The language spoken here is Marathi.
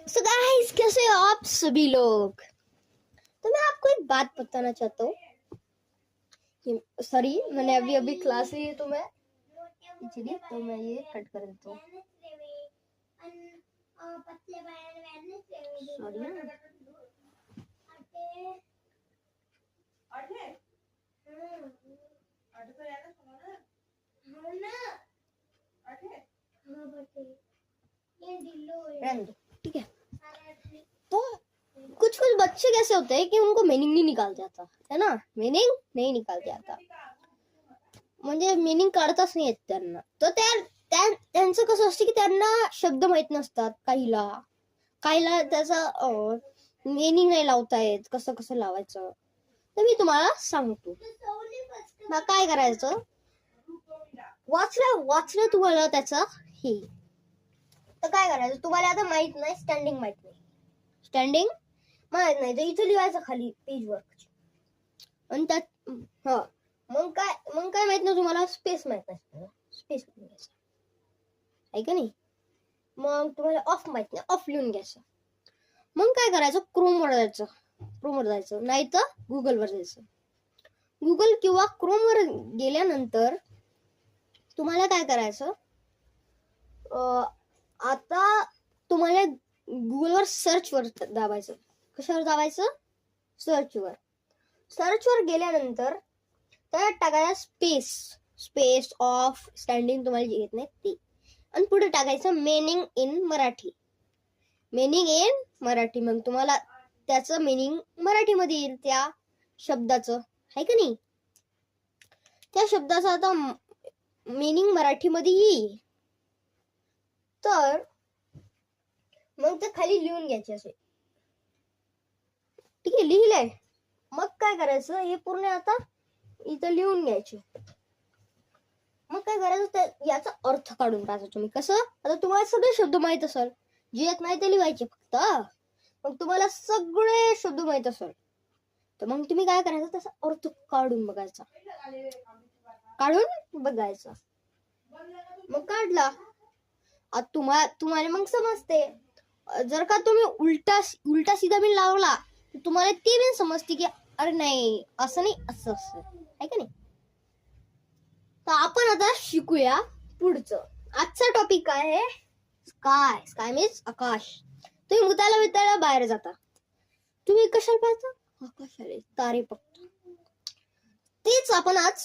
So guys, कैसे हो आप सभी लोग? तो मैं आपको एक बात बताना चाहता हूँ। सॉरी, मैंने अभी अभी क्लास ली है तो मैं इसलिए तो मैं ये कट कर देता हूँ। सॉरी। ठीक है। तो कुछ कुछ बच्चे कैसे होते हैं की उनको मीनिंग नहीं निकालता आता है ना, मीनिंग नाही निकालता आता, म्हणजे मीनिंग काढताच नाही येत त्यांना. तर त्यांचं कसं असतं की त्यांना शब्द माहित नसतात, काहीला त्याचा मीनिंग नाही लावता येत, कसं कसं लावायचं. तर मी तुम्हाला सांगतो. मग काय करायचं, वाचलं तुम्हाला त्याचं हे. तर काय करायचं, तुम्हाला आता माहित नाही स्टँडिंग माहित तर इथं लिहायचं खाली पेजवर. आणि त्यात मग काय माहित नाही तुम्हाला, स्पेस माहित नाही, स्पेस लिहून घ्यायचं आहे का नाही. मग तुम्हाला ऑफ माहित नाही, ऑफ लिहून घ्यायचं. मग काय करायचं, क्रोमवर जायचं नाही तर गुगलवर जायचं. गुगल किंवा क्रोमवर गेल्यानंतर तुम्हाला काय करायचं, आता तुम्हाला गुगलवर सर्चवर दाबायचं. कशावर दाबायचं, सर्चवर गेल्यानंतर त्यात टाकायचं स्पेस ऑफ स्टँडिंग तुम्हाला जे येत नाही ती, आणि पुढे टाकायचं मीनिंग इन मराठी. मग तुम्हाला त्याचं मीनिंग मराठीमध्ये येईल, त्या शब्दाचं आहे का नाही. त्या शब्दाचं आता मीनिंग मराठीमध्ये येईल. तर मग ते खाली लिहून घ्यायचे असे. ठीक आहे, लिहिलंय. मग काय करायचं, हे पूर्ण आता इथं लिहून घ्यायचे. मग काय करायचं, याचा अर्थ काढून टाकायचा तुम्ही. कसं, आता तुम्हाला सगळे शब्द माहित असेल, जे येत नाही ते लिहायचे फक्त. मग तुम्हाला सगळे शब्द माहित असेल तर मग तुम्ही काय करायचं, त्याचा अर्थ काढून बघायचा. मग काढला तुम्हाला मग समजते. जर का तुम्ही उलटा सीधा बिन लावला तर तुम्हाला ते बिन समजते की अरे नाही, असं नाही, असं आहे का नाही. तर आपण आता शिकूया पुढचं. आजचा टॉपिक काय आहे, स्काय मीन्स आकाश. तुम्ही मुताला बाहेर जाता, तुम्ही कशाला पाहता, आकाशाला, तारे बघता. तेच आपण आज